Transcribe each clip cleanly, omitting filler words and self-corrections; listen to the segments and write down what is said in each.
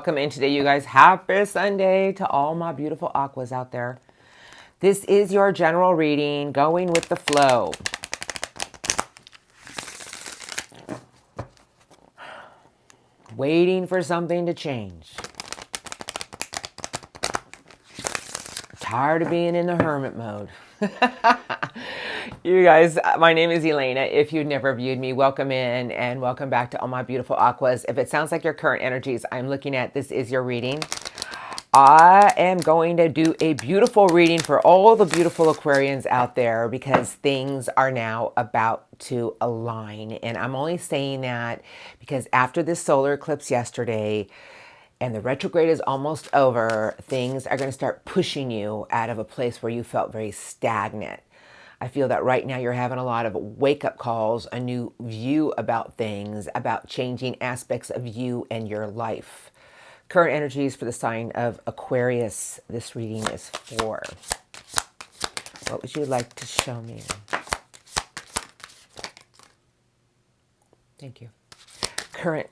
Welcome in today, you guys. Happy Sunday to all my beautiful aquas out there. This is your general reading, going with the flow. Waiting for something to change. Tired of being in the hermit mode. You guys, my name is Elena. If you've never viewed me, welcome in and welcome back to all my beautiful aquas. If it sounds like your current energies I'm looking at, this is your reading. I am going to do a beautiful reading for all the beautiful Aquarians out there because things are now about to align. And I'm only saying that because after this solar eclipse yesterday, and the retrograde is almost over, things are going to start pushing you out of a place where you felt very stagnant. I feel that right now you're having a lot of wake-up calls, a new view about things, about changing aspects of you and your life. Current energies for the sign of Aquarius. This reading is for. What would you like to show me? Thank you. Current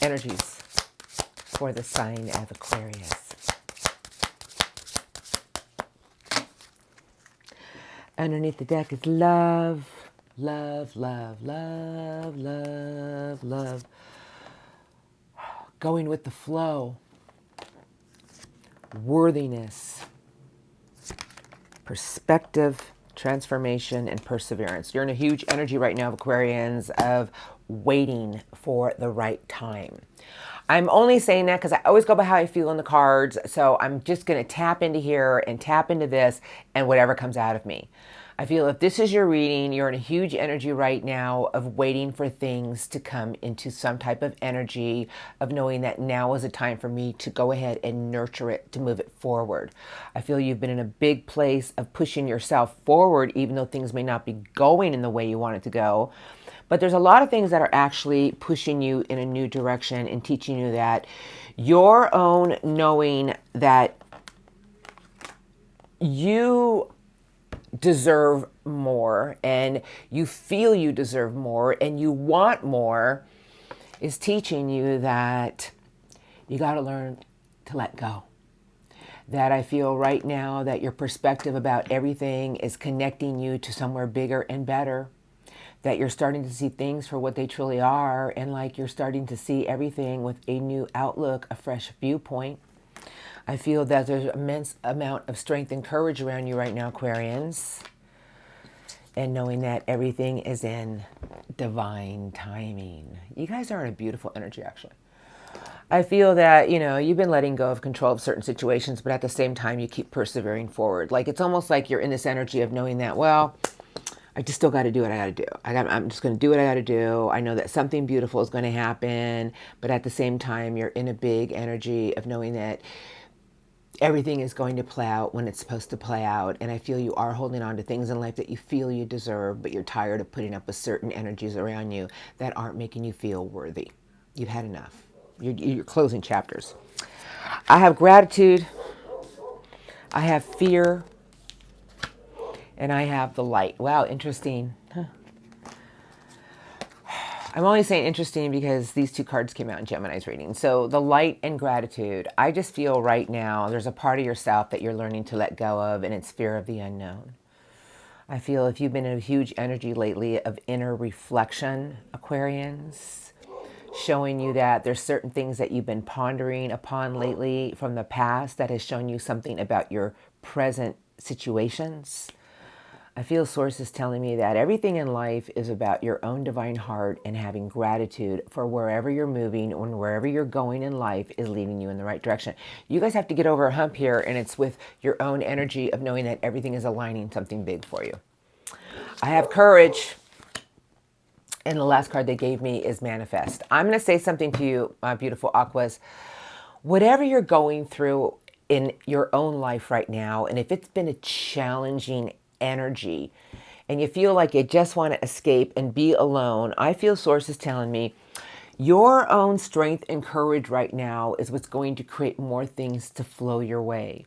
energies for the sign of Aquarius. Underneath the deck is love, love, love, love, love, love. Going with the flow. Worthiness. Perspective, transformation, and perseverance. You're in a huge energy right now of Aquarians of waiting for the right time. I'm only saying that because I always go by how I feel in the cards. So I'm just going to tap into here and tap into this and whatever comes out of me. I feel if this is your reading, you're in a huge energy right now of waiting for things to come into some type of energy of knowing that now is a time for me to go ahead and nurture it, to move it forward. I feel you've been in a big place of pushing yourself forward, even though things may not be going in the way you want it to go. But there's a lot of things that are actually pushing you in a new direction and teaching you that your own knowing that you deserve more and you feel you deserve more and you want more is teaching you that you got to learn to let go. That I feel right now that your perspective about everything is connecting you to somewhere bigger and better. That you're starting to see things for what they truly are, and like you're starting to see everything with a new outlook, a fresh viewpoint. I feel that there's an immense amount of strength and courage around you right now, Aquarians. And knowing that everything is in divine timing. You guys are in a beautiful energy, actually. I feel that, you've been letting go of control of certain situations, but at the same time, you keep persevering forward. Like, it's almost like you're in this energy of knowing that, well, I just still got to do what I got to do. I'm just going to do what I got to do. I know that something beautiful is going to happen, but at the same time, you're in a big energy of knowing that everything is going to play out when it's supposed to play out. And I feel you are holding on to things in life that you feel you deserve, but you're tired of putting up with certain energies around you that aren't making you feel worthy. You've had enough. You're closing chapters. I have gratitude. I have fear. And I have the light. Wow, interesting. Huh. I'm only saying interesting because these two cards came out in Gemini's reading. So the light and gratitude. I just feel right now there's a part of yourself that you're learning to let go of, and it's fear of the unknown. I feel if you've been in a huge energy lately of inner reflection, Aquarians, showing you that there's certain things that you've been pondering upon lately from the past that has shown you something about your present situations. I feel sources telling me that everything in life is about your own divine heart and having gratitude for wherever you're moving and wherever you're going in life is leading you in the right direction. You guys have to get over a hump here, and it's with your own energy of knowing that everything is aligning something big for you. I have courage. And the last card they gave me is manifest. I'm going to say something to you, my beautiful aquas. Whatever you're going through in your own life right now, and if it's been a challenging energy and you feel like you just want to escape and be alone, I feel sources telling me your own strength and courage right now is what's going to create more things to flow your way.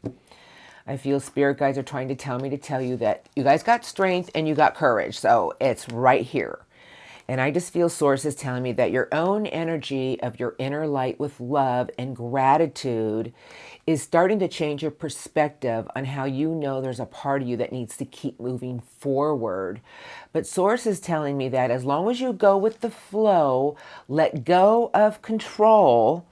I feel spirit guides are trying to tell me to tell you that you guys got strength and you got courage. So it's right here. And I just feel Source is telling me that your own energy of your inner light with love and gratitude is starting to change your perspective on how you know there's a part of you that needs to keep moving forward. But Source is telling me that as long as you go with the flow, let go of control,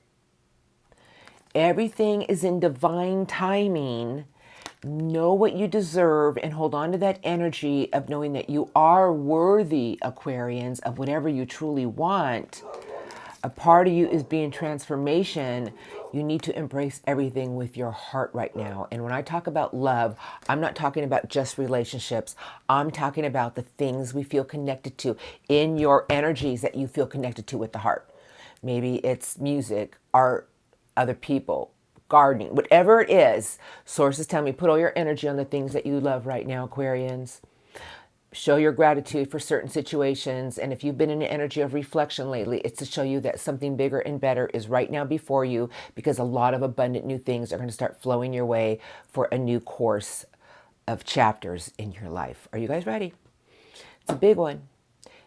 everything is in divine timing. Know what you deserve and hold on to that energy of knowing that you are worthy, Aquarians, of whatever you truly want. A part of you is being transformation. You need to embrace everything with your heart right now. And when I talk about love, I'm not talking about just relationships. I'm talking about the things we feel connected to in your energies that you feel connected to with the heart. Maybe it's music, art, other people, gardening, whatever it is. Sources tell me, put all your energy on the things that you love right now, Aquarians. Show your gratitude for certain situations. And if you've been in an energy of reflection lately, it's to show you that something bigger and better is right now before you, because a lot of abundant new things are going to start flowing your way for a new course of chapters in your life. Are you guys ready? It's a big one.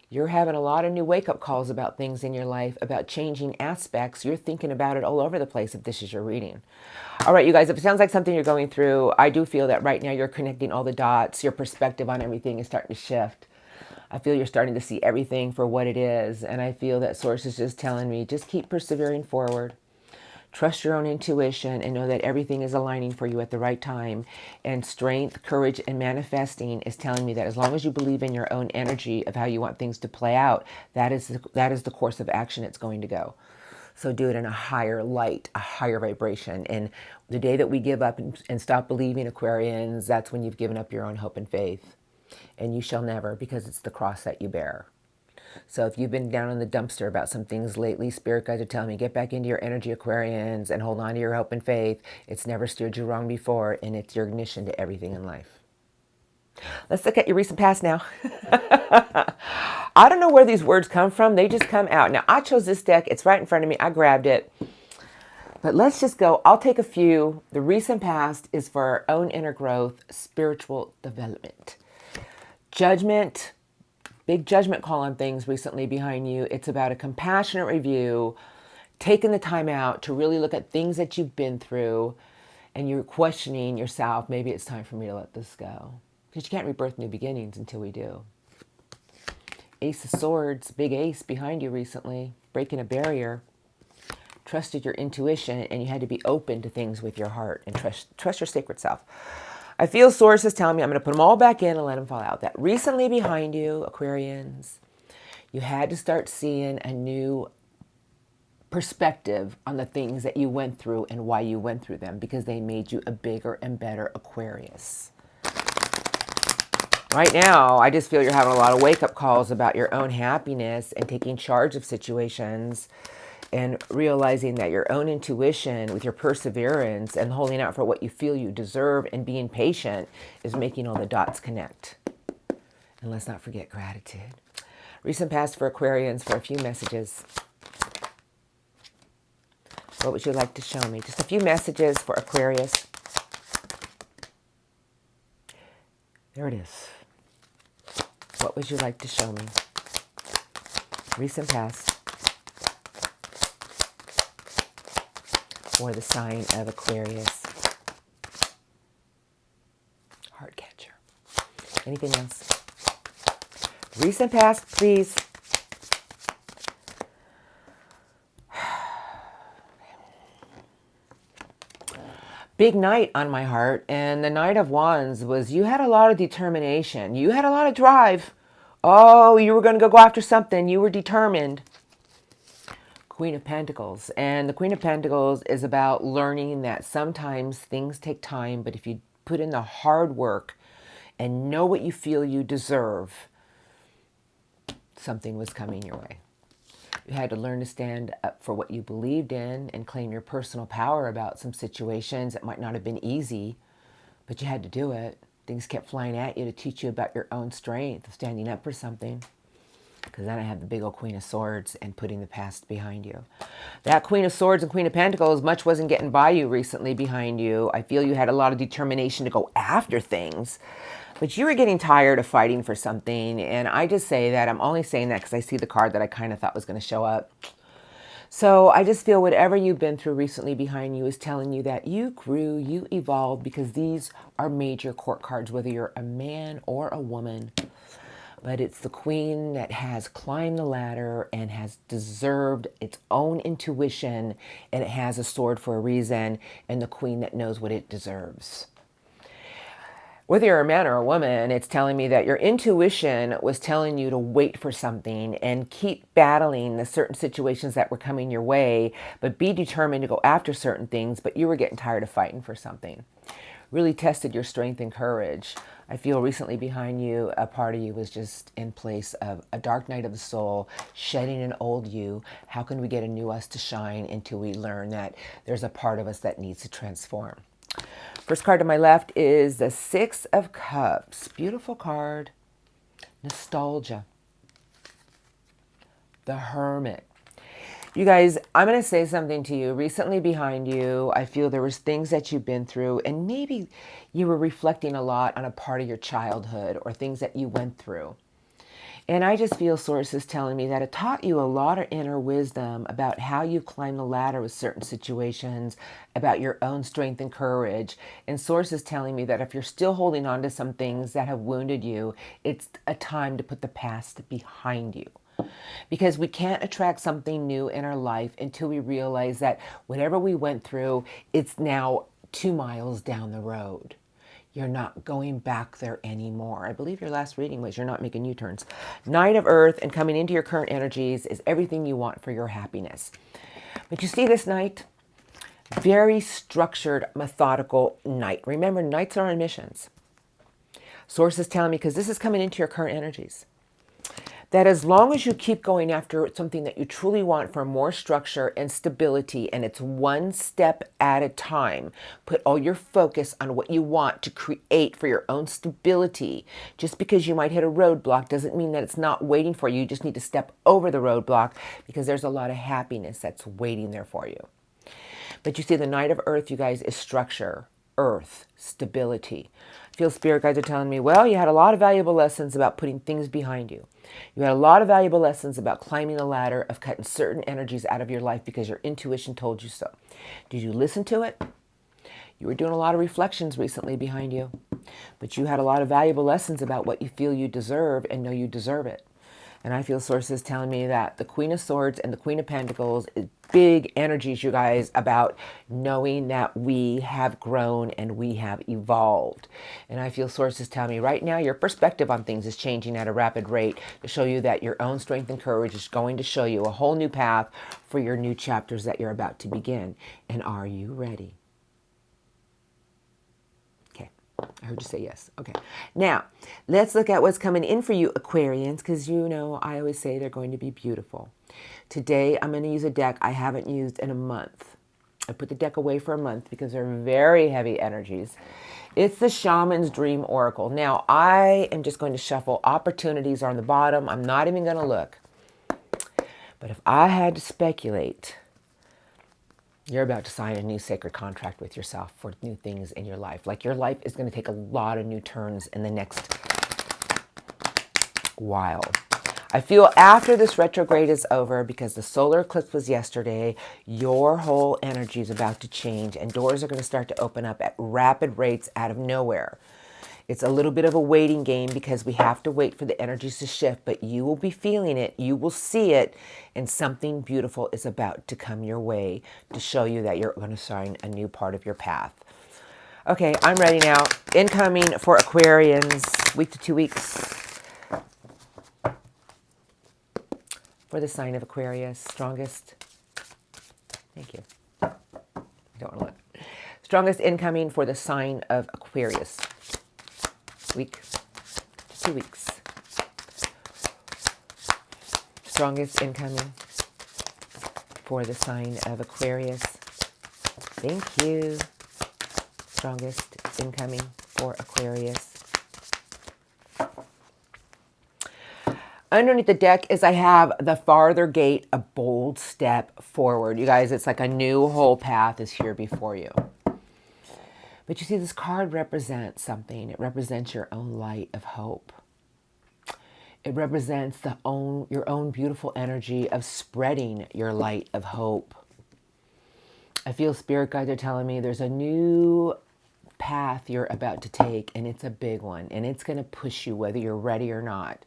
You're having a lot of new wake-up calls about things in your life, about changing aspects. You're thinking about it all over the place if this is your reading. All right, you guys, if it sounds like something you're going through, I do feel that right now you're connecting all the dots. Your perspective on everything is starting to shift. I feel you're starting to see everything for what it is. And I feel that Source is just telling me, just keep persevering forward. Trust your own intuition and know that everything is aligning for you at the right time. And strength, courage, and manifesting is telling me that as long as you believe in your own energy of how you want things to play out, that is the course of action it's going to go. So do it in a higher light, a higher vibration. And the day that we give up and stop believing, Aquarians, that's when you've given up your own hope and faith. And you shall never, because it's the cross that you bear. So if you've been down in the dumpster about some things lately, Spirit guides are telling me, get back into your energy, Aquarians, and hold on to your hope and faith. It's never steered you wrong before, and it's your ignition to everything in life. Let's look at your recent past now. I don't know where these words come from. They just come out. Now, I chose this deck. It's right in front of me. I grabbed it. But let's just go. I'll take a few. The recent past is for our own inner growth, spiritual development. Judgment. Big judgment call on things recently behind you. It's about a compassionate review, taking the time out to really look at things that you've been through, and you're questioning yourself, maybe it's time for me to let this go. Because you can't rebirth new beginnings until we do. Ace of Swords, big ace behind you recently, breaking a barrier. Trusted your intuition, and you had to be open to things with your heart and trust your sacred self. I feel Source is telling me I'm going to put them all back in and let them fall out. That recently behind you, Aquarians, you had to start seeing a new perspective on the things that you went through and why you went through them, because they made you a bigger and better Aquarius. Right now, I just feel you're having a lot of wake-up calls about your own happiness and taking charge of situations, and realizing that your own intuition with your perseverance and holding out for what you feel you deserve and being patient is making all the dots connect. And let's not forget gratitude. Recent past for Aquarians for a few messages. What would you like to show me? Just a few messages for Aquarius. There it is. What would you like to show me? Recent past for the sign of Aquarius. Heart catcher. Anything else? Recent past, please. Big night on my heart, and the Knight of Wands was you had a lot of determination. You had a lot of drive. Oh, you were going to go after something. You were determined. Queen of Pentacles. And the Queen of Pentacles is about learning that sometimes things take time, but if you put in the hard work and know what you feel you deserve, something was coming your way. You had to learn to stand up for what you believed in and claim your personal power about some situations that might not have been easy, but you had to do it. Things kept flying at you to teach you about your own strength of standing up for something. Because then I have the big old Queen of Swords and putting the past behind you. That Queen of Swords and Queen of Pentacles, much wasn't getting by you recently behind you. I feel you had a lot of determination to go after things. But you were getting tired of fighting for something. And I just say that, I'm only saying that because I see the card that I kind of thought was going to show up. So I just feel whatever you've been through recently behind you is telling you that you grew, you evolved, because these are major court cards, whether you're a man or a woman. But it's the queen that has climbed the ladder and has deserved its own intuition, and it has a sword for a reason, and the queen that knows what it deserves. Whether you're a man or a woman, it's telling me that your intuition was telling you to wait for something and keep battling the certain situations that were coming your way, but be determined to go after certain things, but you were getting tired of fighting for something. Really tested your strength and courage. I feel recently behind you, a part of you was just in place of a dark night of the soul, shedding an old you. How can we get a new us to shine until we learn that there's a part of us that needs to transform? First card to my left is the Six of Cups. Beautiful card. Nostalgia. The Hermit. You guys, I'm going to say something to you. Recently behind you, I feel there was things that you've been through, and maybe you were reflecting a lot on a part of your childhood or things that you went through. And I just feel sources telling me that it taught you a lot of inner wisdom about how you climb the ladder with certain situations, about your own strength and courage. And sources telling me that if you're still holding on to some things that have wounded you, it's a time to put the past behind you. Because we can't attract something new in our life until we realize that whatever we went through, it's now 2 miles down the road. You're not going back there anymore. I believe your last reading was you're not making U-turns. Knight of Earth and coming into your current energies is everything you want for your happiness. But you see this knight? Very structured, methodical knight. Remember, knights are on missions. Sources telling me, because this is coming into your current energies, that as long as you keep going after something that you truly want for more structure and stability, and it's one step at a time, put all your focus on what you want to create for your own stability. Just because you might hit a roadblock doesn't mean that it's not waiting for you. You just need to step over the roadblock, because there's a lot of happiness that's waiting there for you. But you see, the Knight of Earth, you guys, is structure, earth, stability. I feel spirit guides are telling me, well, you had a lot of valuable lessons about putting things behind you. You had a lot of valuable lessons about climbing the ladder, of cutting certain energies out of your life because your intuition told you so. Did you listen to it? You were doing a lot of reflections recently behind you, but you had a lot of valuable lessons about what you feel you deserve and know you deserve it. And I feel sources telling me that the Queen of Swords and the Queen of Pentacles is big energies, you guys, about knowing that we have grown and we have evolved. And I feel sources tell me right now your perspective on things is changing at a rapid rate to show you that your own strength and courage is going to show you a whole new path for your new chapters that you're about to begin. And are you ready? I heard you say yes. Okay. Now, let's look at what's coming in for you, Aquarians, because you know I always say they're going to be beautiful. Today, I'm going to use a deck I haven't used in a month. I put the deck away for a month because they're very heavy energies. It's the Shaman's Dream Oracle. Now, I am just going to shuffle. Opportunities are on the bottom. I'm not even going to look. But if I had to speculate, you're about to sign a new sacred contract with yourself for new things in your life. Like your life is going to take a lot of new turns in the next while. I feel after this retrograde is over, because the solar eclipse was yesterday, your whole energy is about to change and doors are going to start to open up at rapid rates out of nowhere. It's a little bit of a waiting game because we have to wait for the energies to shift, but you will be feeling it, you will see it, and something beautiful is about to come your way to show you that you're going to sign a new part of your path. Okay, I'm ready now. Incoming for Aquarians, week to 2 weeks. For the sign of Aquarius, strongest. Thank you. I don't want to look. Strongest incoming for the sign of Aquarius. Week to 2 weeks. Strongest incoming for the sign of Aquarius. Thank you. Strongest incoming for Aquarius. Underneath the deck is I have the farther gate, a bold step forward. You guys, it's like a new whole path is here before you. But you see, this card represents something. It represents your own light of hope. It represents your own beautiful energy of spreading your light of hope. I feel spirit guides are telling me there's a new path you're about to take, and it's a big one, and it's going to push you whether you're ready or not.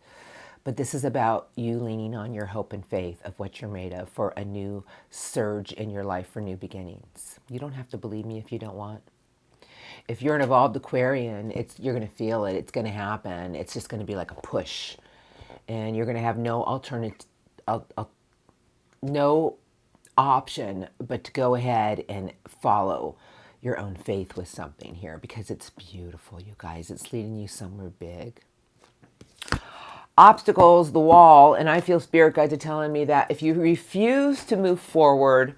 But this is about you leaning on your hope and faith of what you're made of for a new surge in your life, for new beginnings. You don't have to believe me if you don't want. If you're an evolved Aquarian, you're going to feel it. It's going to happen. It's just going to be like a push. And you're going to have no no option but to go ahead and follow your own faith with something here, because it's beautiful, you guys. It's leading you somewhere big. Obstacles, the wall, and I feel spirit guides are telling me that if you refuse to move forward,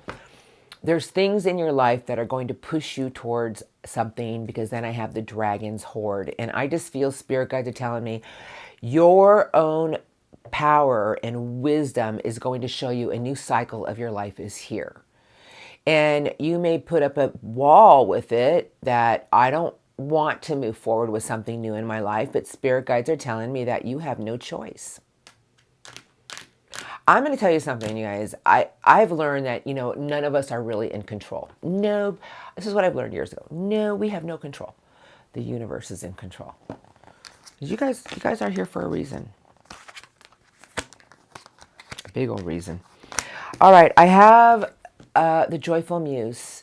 there's things in your life that are going to push you towards something, because then I have the dragon's horde. And I just feel spirit guides are telling me your own power and wisdom is going to show you a new cycle of your life is here. And you may put up a wall with it that I don't want to move forward with something new in my life, but spirit guides are telling me that you have no choice. I'm going to tell you something, you guys. I've learned that, none of us are really in control. No, this is what I've learned years ago. No, we have no control. The universe is in control. You guys are here for a reason. A big old reason. All right, I have the Joyful Muse,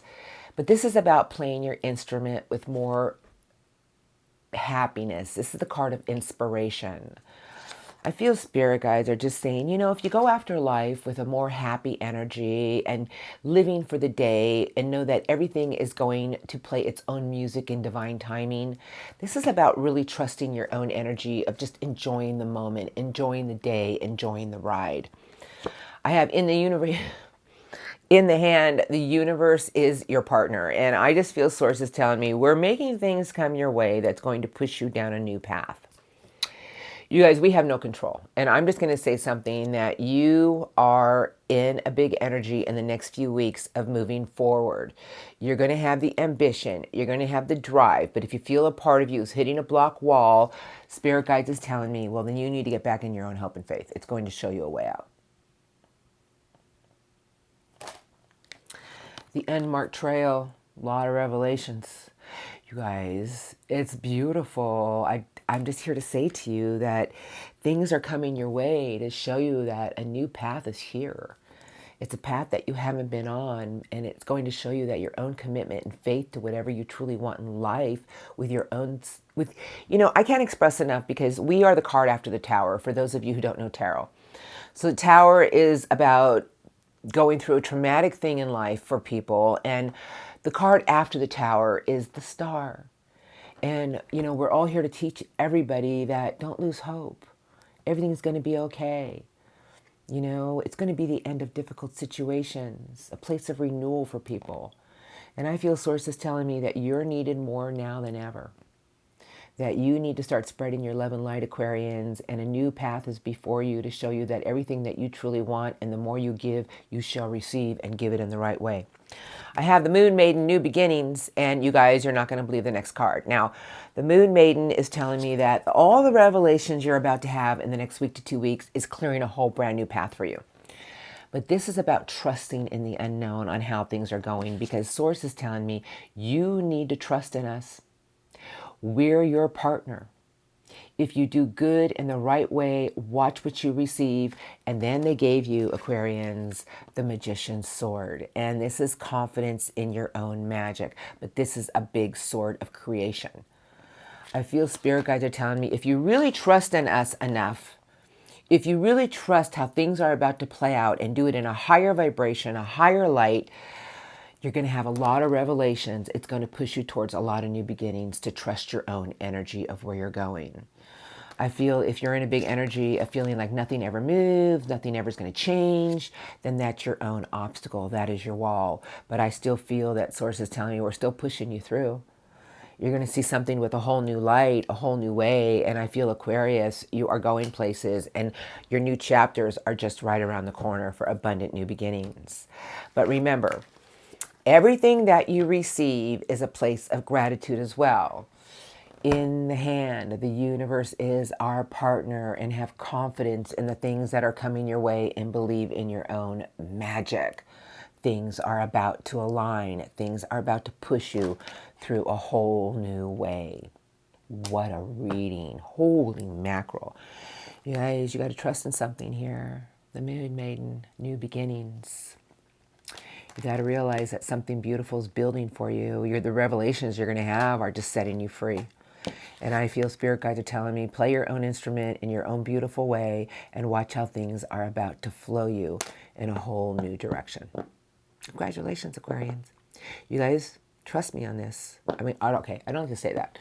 but this is about playing your instrument with more happiness. This is the card of inspiration. I feel spirit guides are just saying, if you go after life with a more happy energy and living for the day and know that everything is going to play its own music in divine timing, this is about really trusting your own energy of just enjoying the moment, enjoying the day, enjoying the ride. I have in the universe, in the hand, the universe is your partner. And I just feel sources telling me we're making things come your way that's going to push you down a new path. You guys, we have no control. And I'm just going to say something that you are in a big energy in the next few weeks of moving forward. You're going to have the ambition. You're going to have the drive. But if you feel a part of you is hitting a block wall, spirit guides is telling me, well, then you need to get back in your own hope and faith. It's going to show you a way out. The unmarked trail, a lot of revelations. You guys, it's beautiful. I'm just here to say to you that things are coming your way to show you that a new path is here. It's a path that you haven't been on, and it's going to show you that your own commitment and faith to whatever you truly want in life with your own, I can't express enough, because we are the card after the Tower, for those of you who don't know tarot. So the Tower is about going through a traumatic thing in life for people, and the card after the Tower is the Star. And, we're all here to teach everybody that don't lose hope. Everything's going to be okay. It's going to be the end of difficult situations, a place of renewal for people. And I feel sources telling me that you're needed more now than ever. That you need to start spreading your love and light, Aquarians, and a new path is before you to show you that everything that you truly want, and the more you give, you shall receive, and give it in the right way. I have the Moon Maiden, New Beginnings, and you guys are not going to believe the next card. Now, the Moon Maiden is telling me that all the revelations you're about to have in the next week to 2 weeks is clearing a whole brand new path for you. But this is about trusting in the unknown on how things are going, because Source is telling me you need to trust in us. We're your partner. If you do good in the right way, watch what you receive. And then they gave you, Aquarians, the Magician's Sword. And this is confidence in your own magic. But this is a big sword of creation. I feel spirit guides are telling me, if you really trust in us enough, if you really trust how things are about to play out and do it in a higher vibration, a higher light, you're going to have a lot of revelations. It's going to push you towards a lot of new beginnings to trust your own energy of where you're going. I feel if you're in a big energy of feeling like nothing ever moves, nothing ever is going to change, then that's your own obstacle. That is your wall. But I still feel that Source is telling you we're still pushing you through. You're going to see something with a whole new light, a whole new way. And I feel, Aquarius, you are going places, and your new chapters are just right around the corner for abundant new beginnings. But remember, Everything that you receive is a place of gratitude as well. In the hand, the universe is our partner, and have confidence in the things that are coming your way and believe in your own magic. Things are about to align. Things are about to push you through a whole new way. What a reading. Holy mackerel. You guys, you got to trust in something here. The Moon Maiden, new beginnings. You got to realize that something beautiful is building for you. The revelations you're going to have are just setting you free. And I feel spirit guides are telling me, play your own instrument in your own beautiful way and watch how things are about to flow you in a whole new direction. Congratulations, Aquarians. You guys, trust me on this. I mean, okay, I don't have to say that.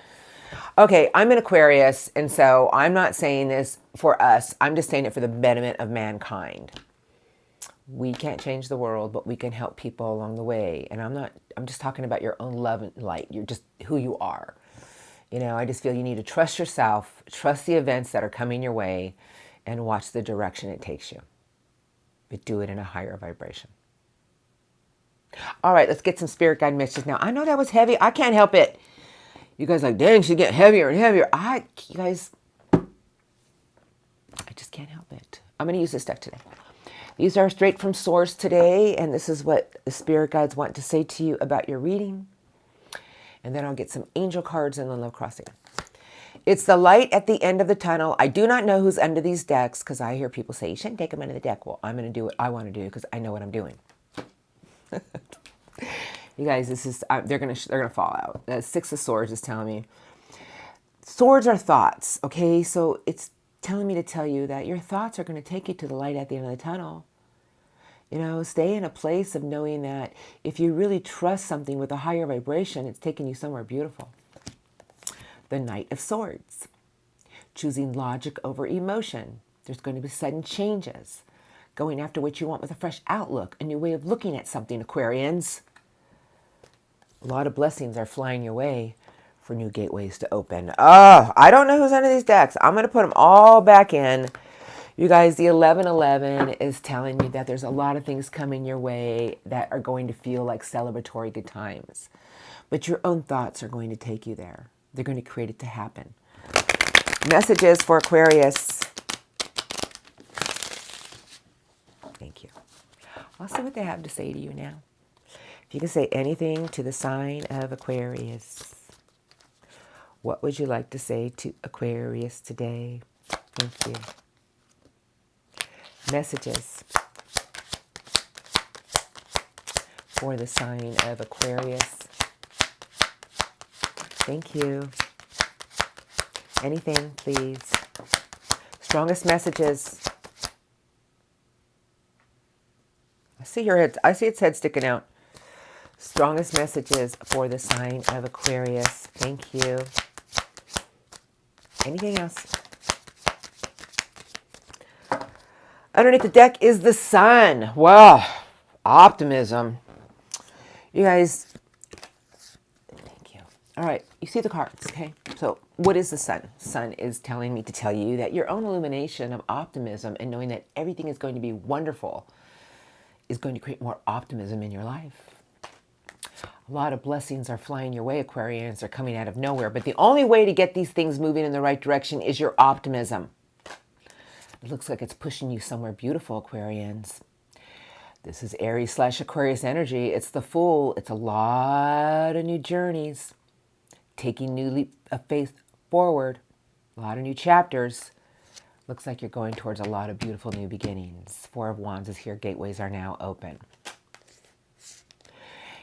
Okay, I'm an Aquarius, and so I'm not saying this for us. I'm just saying it for the betterment of mankind. We can't change the world, but we can help people along the way. And I'm just talking about your own love and light. You're just who you are. You know, I just feel you need to trust yourself, trust the events that are coming your way, and watch the direction it takes you. But do it in a higher vibration. All right, let's get some spirit guide messages now. I know that was heavy. I can't help it. You guys are like, dang, she get heavier and heavier. You guys, I just can't help it. I'm going to use this deck today. These are straight from source today, and this is what the spirit guides want to say to you about your reading. And then I'll get some angel cards and then love crossing. It's the light at the end of the tunnel. I do not know who's under these decks because I hear people say, you shouldn't take them under the deck. Well, I'm going to do what I want to do because I know what I'm doing. You guys, this is they're gonna fall out. The Six of Swords is telling me swords are thoughts. Okay, so it's telling me to tell you that your thoughts are going to take you to the light at the end of the tunnel. You know, stay in a place of knowing that if you really trust something with a higher vibration, it's taking you somewhere beautiful. The Knight of Swords, choosing logic over emotion. There's going to be sudden changes. Going after what you want with a fresh outlook, a new way of looking at something, Aquarians. A lot of blessings are flying your way for new gateways to open. Oh, I don't know who's under these decks. I'm going to put them all back in. You guys, the 1111 is telling me that there's a lot of things coming your way that are going to feel like celebratory good times. But your own thoughts are going to take you there. They're going to create it to happen. Messages for Aquarius. Thank you. I'll see what they have to say to you now. If you can say anything to the sign of Aquarius, what would you like to say to Aquarius today? Thank you. Messages for the sign of Aquarius. Thank you. Anything, please. Strongest messages. I see your head. I see its head sticking out. Strongest messages for the sign of Aquarius. Thank you. Anything else? Underneath the deck is the sun. Wow. Optimism. You guys, thank you. All right. You see the cards, okay? So what is the sun? Sun is telling me to tell you that your own illumination of optimism and knowing that everything is going to be wonderful is going to create more optimism in your life. A lot of blessings are flying your way, Aquarians. They're coming out of nowhere. But the only way to get these things moving in the right direction is your optimism. It looks like it's pushing you somewhere beautiful, Aquarians. This is Aries/Aquarius energy. It's the Fool. It's a lot of new journeys. Taking new leap of faith forward. A lot of new chapters. Looks like you're going towards a lot of beautiful new beginnings. Four of Wands is here. Gateways are now open.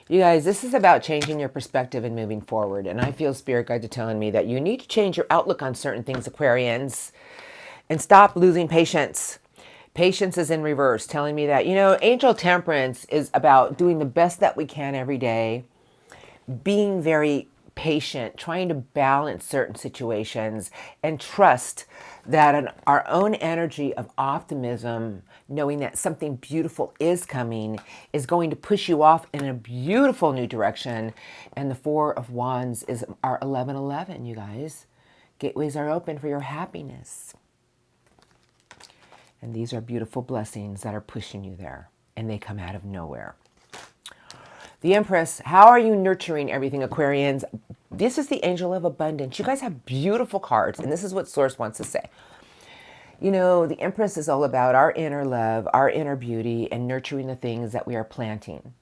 You guys, this is about changing your perspective and moving forward. And I feel spirit guides are telling me that you need to change your outlook on certain things, Aquarians, and stop losing patience. Patience is in reverse, telling me that, angel temperance is about doing the best that we can every day, being very patient, trying to balance certain situations, and trust that our own energy of optimism, knowing that something beautiful is coming, is going to push you off in a beautiful new direction. And the Four of Wands is our 1111, you guys. Gateways are open for your happiness. And these are beautiful blessings that are pushing you there. And they come out of nowhere. The Empress, how are you nurturing everything, Aquarians? This is the Angel of Abundance. You guys have beautiful cards, and this is what Source wants to say. You know, the Empress is all about our inner love, our inner beauty, and nurturing the things that we are planting.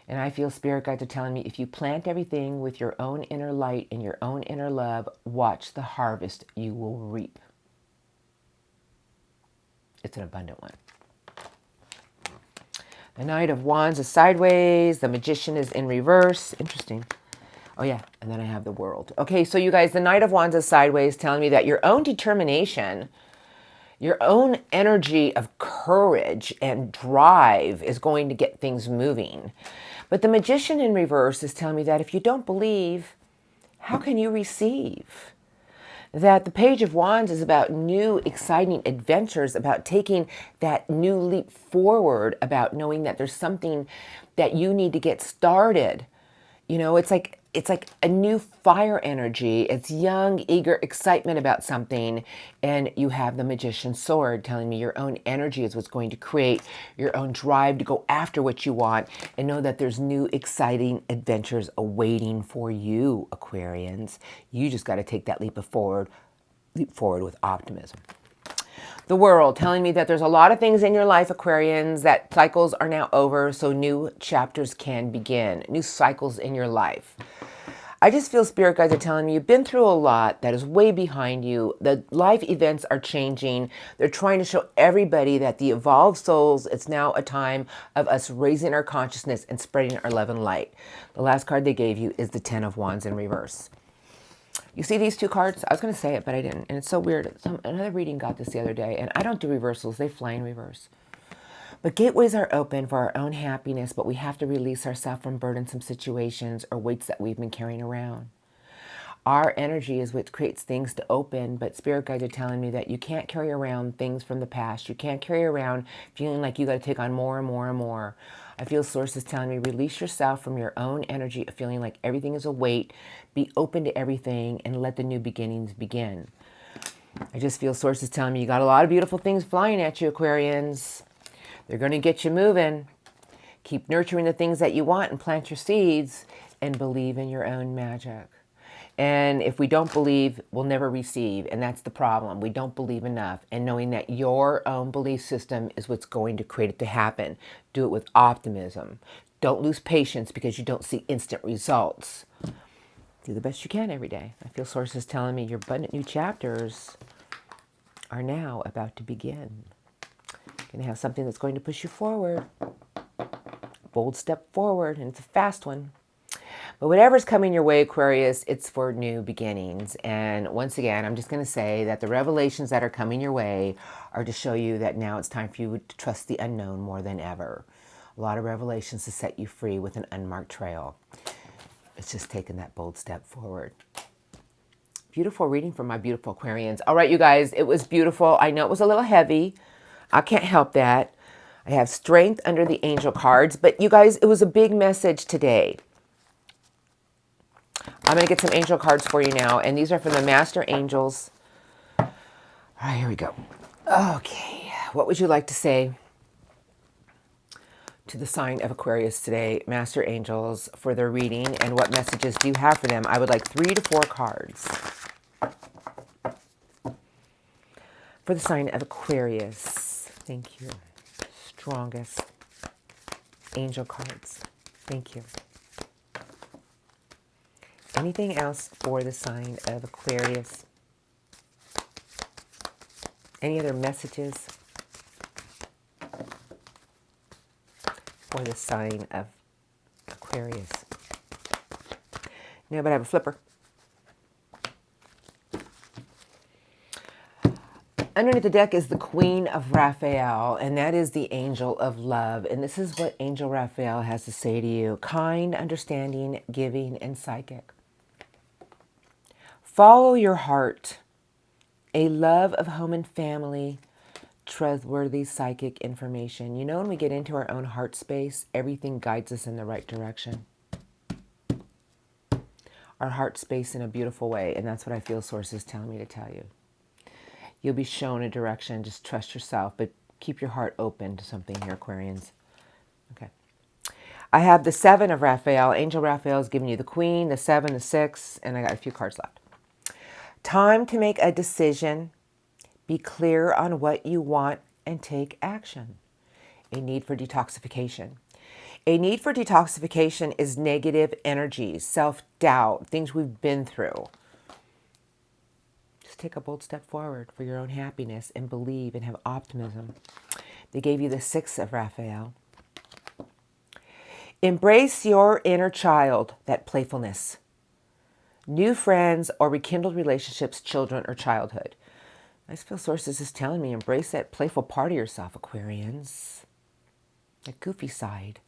And I feel Spirit guides are telling me, if you plant everything with your own inner light and your own inner love, watch the harvest you will reap. It's an abundant one. The Knight of Wands is sideways. The Magician is in reverse. Interesting. Oh, yeah. And then I have the World. Okay, so you guys, the Knight of Wands is sideways, telling me that your own determination, your own energy of courage and drive is going to get things moving. But the Magician in reverse is telling me that if you don't believe, how can you receive? That the Page of Wands is about new, exciting adventures, about taking that new leap forward, about knowing that there's something that you need to get started. You know, it's like a new fire energy. It's young, eager excitement about something. And you have the Magician's sword telling me your own energy is what's going to create your own drive to go after what you want, and know that there's new, exciting adventures awaiting for you, Aquarians. You just got to take that leap forward with optimism. The World telling me that there's a lot of things in your life, Aquarians, that cycles are now over, so new chapters can begin, new cycles in your life. I just feel Spirit guides are telling me you've been through a lot that is way behind you. The life events are changing. They're trying to show everybody that the evolved souls, it's now a time of us raising our consciousness and spreading our love and light. The last card they gave you is the Ten of Wands in reverse. You see these two cards? I was going to say it, but I didn't. And it's so weird. Another reading got this the other day, and I don't do reversals. They fly in reverse. But gateways are open for our own happiness, but we have to release ourselves from burdensome situations or weights that we've been carrying around. Our energy is what creates things to open, but Spirit guides are telling me that you can't carry around things from the past. You can't carry around feeling like you got to take on more and more and more. I feel Source is telling me release yourself from your own energy of feeling like everything is a weight. Be open to everything and let the new beginnings begin. I just feel Source is telling me you got a lot of beautiful things flying at you, Aquarians. They're going to get you moving. Keep nurturing the things that you want and plant your seeds and believe in your own magic. And if we don't believe, we'll never receive. And that's the problem. We don't believe enough. And knowing that your own belief system is what's going to create it to happen. Do it with optimism. Don't lose patience because you don't see instant results. Do the best you can every day. I feel Source is telling me your abundant new chapters are now about to begin. You're going to have something that's going to push you forward. Bold step forward, and it's a fast one. But whatever's coming your way, Aquarius, it's for new beginnings. And once again, I'm just going to say that the revelations that are coming your way are to show you that now it's time for you to trust the unknown more than ever. A lot of revelations to set you free with an unmarked trail. It's just taking that bold step forward. Beautiful reading from my beautiful Aquarians. All right, you guys, it was beautiful. I know it was a little heavy. I can't help that. I have strength under the angel cards, but you guys, it was a big message today. I'm going to get some angel cards for you now, and these are from the Master Angels. All right, here we go. Okay, what would you like to say to the sign of Aquarius today, Master Angels, for their reading, and what messages do you have for them? I would like 3 to 4 cards for the sign of Aquarius. Thank you. Strongest angel cards. Thank you. Anything else for the sign of Aquarius? Any other messages for the sign of Aquarius? No, but I have a flipper. Underneath the deck is the Queen of Raphael, and that is the Angel of Love. And this is what Angel Raphael has to say to you. Kind, understanding, giving, and psychic. Follow your heart. A love of home and family. Trustworthy psychic information. You know, when we get into our own heart space, everything guides us in the right direction. Our heart space in a beautiful way, and that's what I feel Source is telling me to tell you. You'll be shown a direction. Just trust yourself, but keep your heart open to something here, Aquarians. Okay. I have the 7 of Raphael. Angel Raphael is giving you the Queen, the 7, the 6, and I got a few cards left. Time to make a decision. Be clear on what you want and take action. A need for detoxification. A need for detoxification is negative energies, self-doubt, things we've been through. Just take a bold step forward for your own happiness and believe and have optimism. They gave you the 6 of Raphael. Embrace your inner child, that playfulness. New friends or rekindled relationships, children or childhood. I just feel sources is telling me embrace that playful part of yourself, Aquarians. That goofy side.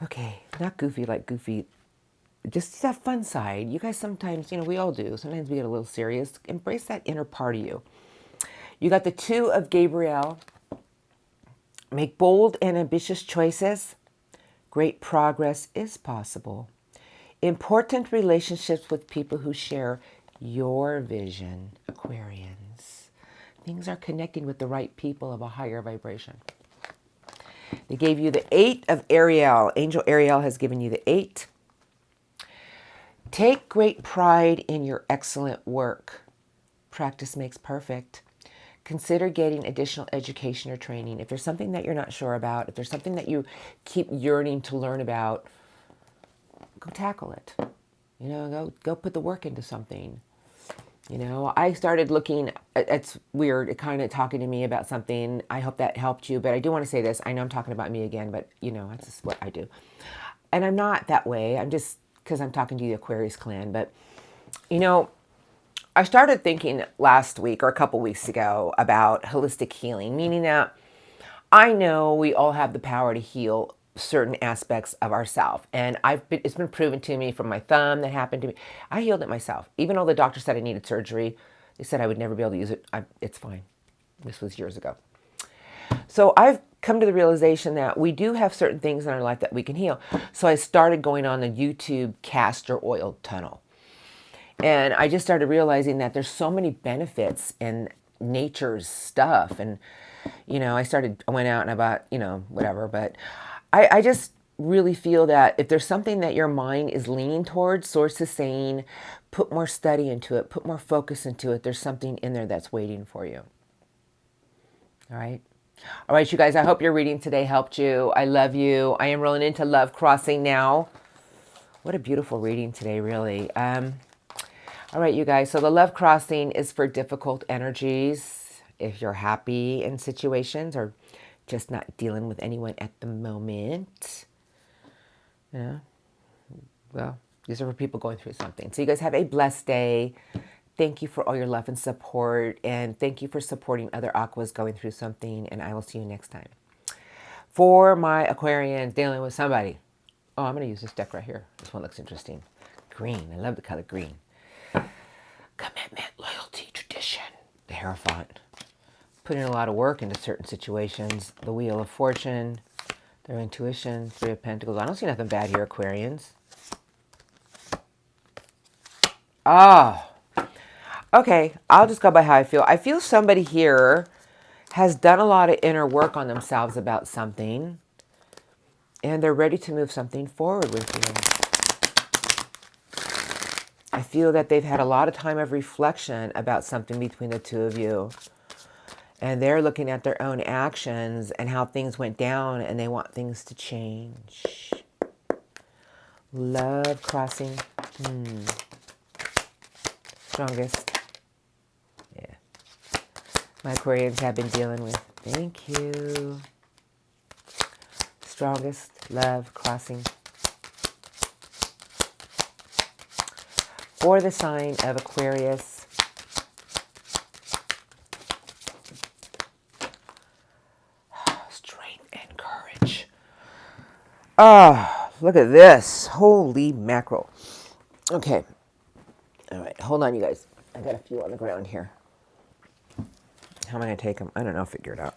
Okay, not goofy like goofy. Just that fun side. You guys sometimes, we all do. Sometimes we get a little serious. Embrace that inner part of you. You got the 2 of Gabriel. Make bold and ambitious choices. Great progress is possible. Important relationships with people who share your vision, Aquarians. Things are connecting with the right people of a higher vibration. They gave you the 8 of Ariel. Angel Ariel has given you the 8. Take great pride in your excellent work. Practice makes perfect. Consider getting additional education or training. If there's something that you're not sure about, if there's something that you keep yearning to learn about, go tackle it. Go put the work into something. I started looking, it's weird, it kind of talking to me about something. I hope that helped you, but I do want to say this. I know I'm talking about me again, but that's just what I do. And I'm not that way. I'm just, because I'm talking to the Aquarius clan. But, I started thinking last week or a couple weeks ago about holistic healing, meaning that I know we all have the power to heal certain aspects of ourselves. And it's been proven to me from my thumb that happened to me. I healed it myself. Even though the doctor said I needed surgery, they said I would never be able to use it. It's fine. This was years ago. So I've come to the realization that we do have certain things in our life that we can heal. So I started going on the YouTube castor oil tunnel. And I just started realizing that there's so many benefits in nature's stuff. And, I went out and I bought, whatever. But I just really feel that if there's something that your mind is leaning towards, Source is saying, put more study into it, put more focus into it. There's something in there that's waiting for you. All right. All right, you guys, I hope your reading today helped you. I love you. I am rolling into Love Crossing now. What a beautiful reading today, really. All right, you guys. So the Love Crossing is for difficult energies. If you're happy in situations or just not dealing with anyone at the moment. Yeah. Well, these are for people going through something. So you guys have a blessed day. Thank you for all your love and support. And thank you for supporting other Aquas going through something. And I will see you next time. For my Aquarians dealing with somebody. Oh, I'm going to use this deck right here. This one looks interesting. Green. I love the color green. Commitment, loyalty, tradition. The Hierophant. Putting a lot of work into certain situations. The Wheel of Fortune. Their intuition. 3 of Pentacles. I don't see nothing bad here, Aquarians. Oh. Okay, I'll just go by how I feel. I feel somebody here has done a lot of inner work on themselves about something. And they're ready to move something forward with you. I feel that they've had a lot of time of reflection about something between the two of you. And they're looking at their own actions and how things went down, and they want things to change. Love crossing. Strongest. Yeah. My Aquarians have been dealing with. Thank you. Strongest. Love crossing. For the sign of Aquarius. Oh, look at this. Holy mackerel. Okay. All right. Hold on, you guys. I got a few on the ground here. How am I going to take them? I don't know. Figure it out.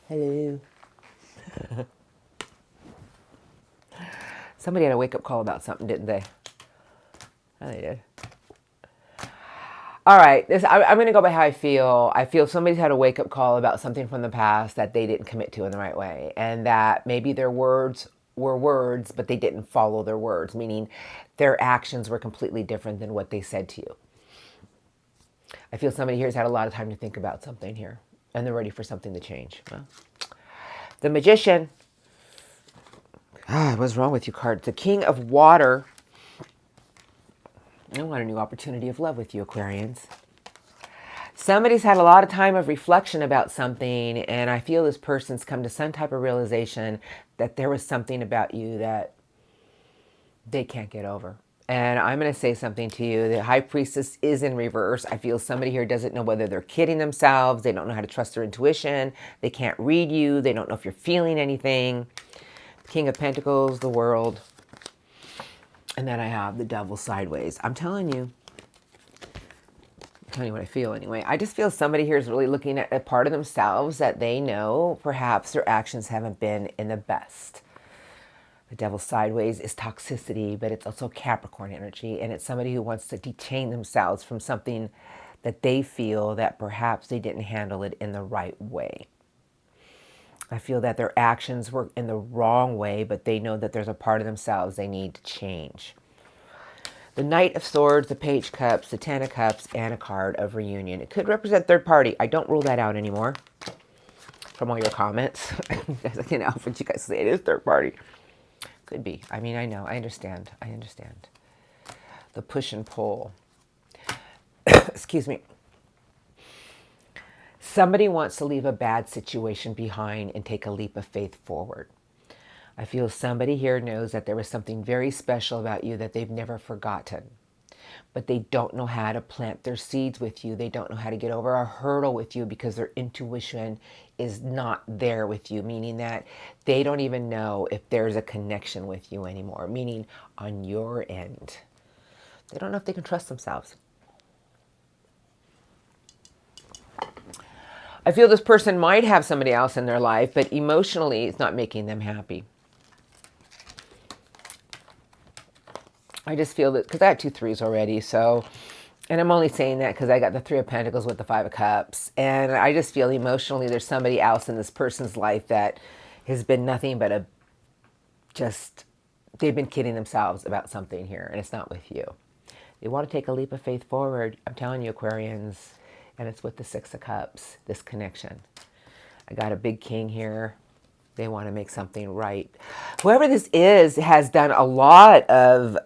Hello. Somebody had a wake-up call about something, didn't they? Oh, they did. All right, I'm going to go by how I feel. I feel somebody's had a wake-up call about something from the past that they didn't commit to in the right way. And that maybe their words were words, but they didn't follow their words, meaning their actions were completely different than what they said to you. I feel somebody here has had a lot of time to think about something here, and they're ready for something to change. Well, the Magician. What's wrong with you, card? The King of Water. I want a new opportunity of love with you, Aquarians. Somebody's had a lot of time of reflection about something, and I feel this person's come to some type of realization that there was something about you that they can't get over. And I'm going to say something to you. The High Priestess is in reverse. I feel somebody here doesn't know whether they're kidding themselves. They don't know how to trust their intuition. They can't read you. They don't know if you're feeling anything. King of Pentacles, the World. And then I have the Devil sideways. I'm telling you what I feel anyway. I just feel somebody here is really looking at a part of themselves that they know perhaps their actions haven't been in the best. The Devil sideways is toxicity, but it's also Capricorn energy. And it's somebody who wants to detain themselves from something that they feel that perhaps they didn't handle it in the right way. I feel that their actions were in the wrong way, but they know that there's a part of themselves they need to change. The Knight of Swords, the Page of Cups, the Ten of Cups, and a card of reunion. It could represent third party. I don't rule that out anymore from all your comments. I can know what you guys say. It is third party. Could be. I mean, I know. I understand. I understand. The push and pull. Excuse me. Somebody wants to leave a bad situation behind and take a leap of faith forward. I feel somebody here knows that there was something very special about you that they've never forgotten. But they don't know how to plant their seeds with you. They don't know how to get over a hurdle with you because their intuition is not there with you, meaning that they don't even know if there's a connection with you anymore, meaning on your end. They don't know if they can trust themselves. I feel this person might have somebody else in their life, but emotionally it's not making them happy. I just feel that, because I have 2 3s already, so, and I'm only saying that because I got the 3 of Pentacles with the 5 of Cups, and I just feel emotionally there's somebody else in this person's life that has been nothing but they've been kidding themselves about something here, and it's not with you. They want to take a leap of faith forward. I'm telling you, Aquarians, and it's with the 6 of Cups, this connection. I got a big king here. They want to make something right. Whoever this is has done a lot of...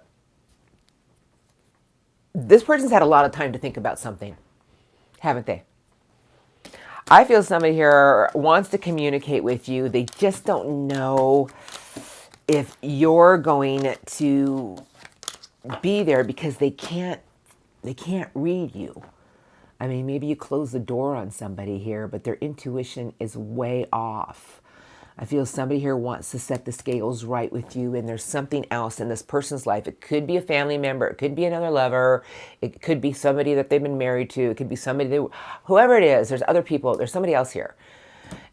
This person's had a lot of time to think about something, haven't they? I feel somebody here wants to communicate with you. They just don't know if you're going to be there because they can't read you. I mean, maybe you close the door on somebody here, but their intuition is way off. I feel somebody here wants to set the scales right with you, and there's something else in this person's life. It could be a family member. It could be another lover. It could be somebody that they've been married to. It could be somebody, whoever it is, there's other people. There's somebody else here.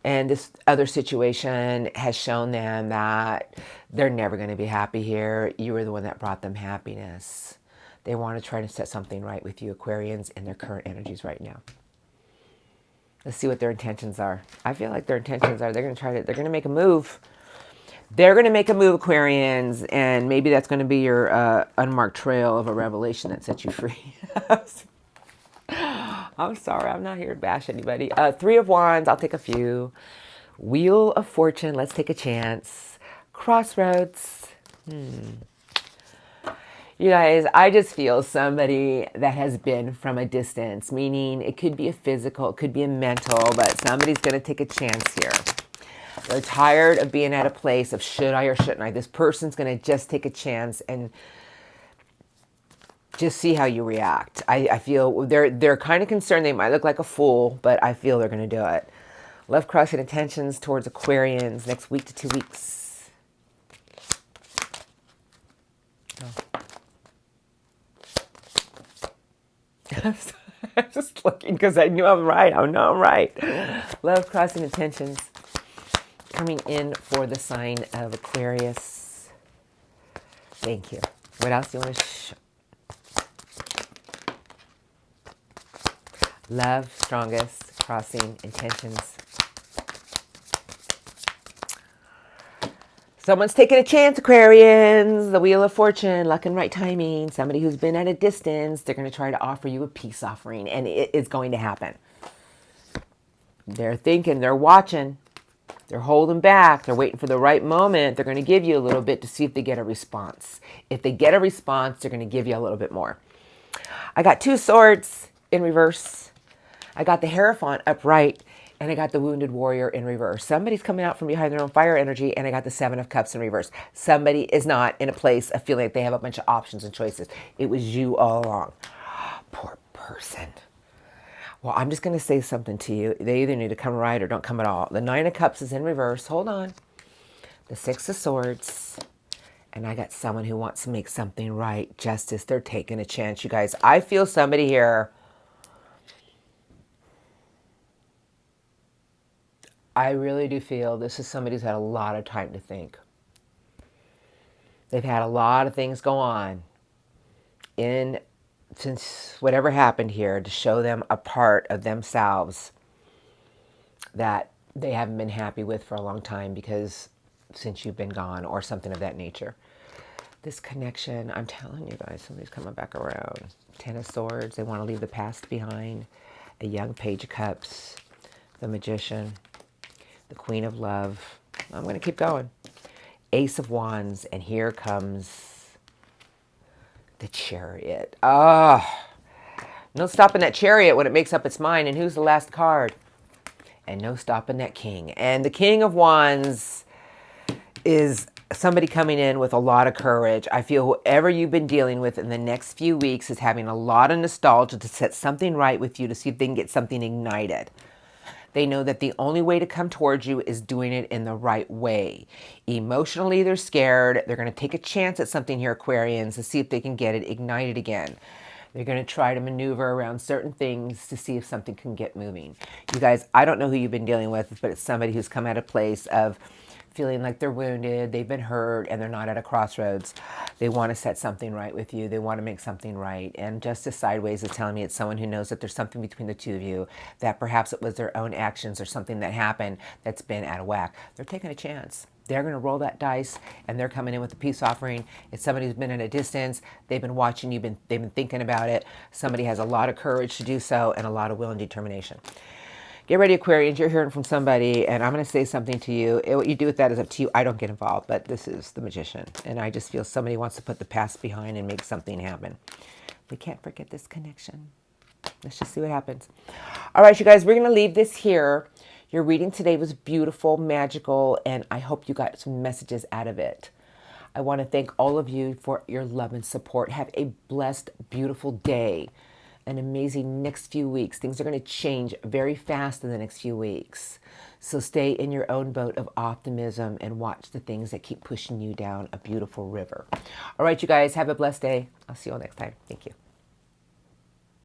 And this other situation has shown them that they're never going to be happy here. You were the one that brought them happiness. They want to try to set something right with you, Aquarians, in their current energies right now. Let's see what their intentions are. I feel like their intentions are they're going to make a move. They're going to make a move, Aquarians, and maybe that's going to be your unmarked trail of a revelation that sets you free. I'm sorry. I'm not here to bash anybody. 3 of Wands. I'll take a few. Wheel of Fortune. Let's take a chance. Crossroads. You guys, I just feel somebody that has been from a distance, meaning it could be a physical, it could be a mental, but somebody's going to take a chance here. They're tired of being at a place of should I or shouldn't I. This person's going to just take a chance and just see how you react. I feel they're kind of concerned. They might look like a fool, but I feel they're going to do it. Love crossing intentions towards Aquarians next week to 2 weeks. Oh. I'm just looking because I knew I'm right. I know I'm right. Love crossing intentions coming in for the sign of Aquarius. Thank you. What else do you want to Love, strongest, crossing intentions. Someone's taking a chance, Aquarians. The Wheel of Fortune, luck and right timing. Somebody who's been at a distance, they're going to try to offer you a peace offering, and it is going to happen. They're thinking, they're watching, they're holding back, they're waiting for the right moment. They're going to give you a little bit to see if they get a response. If they get a response, they're going to give you a little bit more. I got 2 swords in reverse. I got the Hierophant upright, and I got the Wounded Warrior in reverse. Somebody's coming out from behind their own fire energy, and I got the 7 of Cups in reverse. Somebody is not in a place of feeling like they have a bunch of options and choices. It was you all along. Poor person. Well, I'm just going to say something to you. They either need to come right or don't come at all. The 9 of Cups is in reverse. Hold on. The 6 of Swords. And I got someone who wants to make something right. Justice. They're taking a chance, you guys. I feel somebody here. I really do feel this is somebody who's had a lot of time to think. They've had a lot of things go on since whatever happened here to show them a part of themselves that they haven't been happy with for a long time because since you've been gone or something of that nature. This connection, I'm telling you guys, somebody's coming back around. 10 of Swords, they want to leave the past behind. A young Page of Cups, the Magician, the Queen of Love. I'm going to keep going. Ace of Wands, and here comes the Chariot. No stopping that Chariot when it makes up its mind. And who's the last card? And no stopping that King. And the King of Wands is somebody coming in with a lot of courage. I feel whoever you've been dealing with in the next few weeks is having a lot of nostalgia to set something right with you to see if they can get something ignited. They know that the only way to come towards you is doing it in the right way. Emotionally, they're scared. They're going to take a chance at something here, Aquarians, to see if they can get it ignited again. They're going to try to maneuver around certain things to see if something can get moving. You guys, I don't know who you've been dealing with, but it's somebody who's come at a place of feeling like they're wounded, they've been hurt, and they're not at a crossroads. They want to set something right with you. They want to make something right. And Justice Sideways is telling me it's someone who knows that there's something between the two of you, that perhaps it was their own actions or something that happened that's been out of whack. They're taking a chance. They're going to roll that dice, and they're coming in with a peace offering. It's somebody who's been at a distance. They've been watching you. They've been thinking about it. Somebody has a lot of courage to do so and a lot of will and determination. Get ready, Aquarians. You're hearing from somebody, and I'm going to say something to you. What you do with that is up to you. I don't get involved, but this is the Magician, and I just feel somebody wants to put the past behind and make something happen. We can't forget this connection. Let's just see what happens. All right, you guys, we're going to leave this here. Your reading today was beautiful, magical, and I hope you got some messages out of it. I want to thank all of you for your love and support. Have a blessed, beautiful day. An amazing next few weeks. Things are going to change very fast in the next few weeks. So stay in your own boat of optimism and watch the things that keep pushing you down a beautiful river. All right, you guys, have a blessed day. I'll see you all next time. Thank you.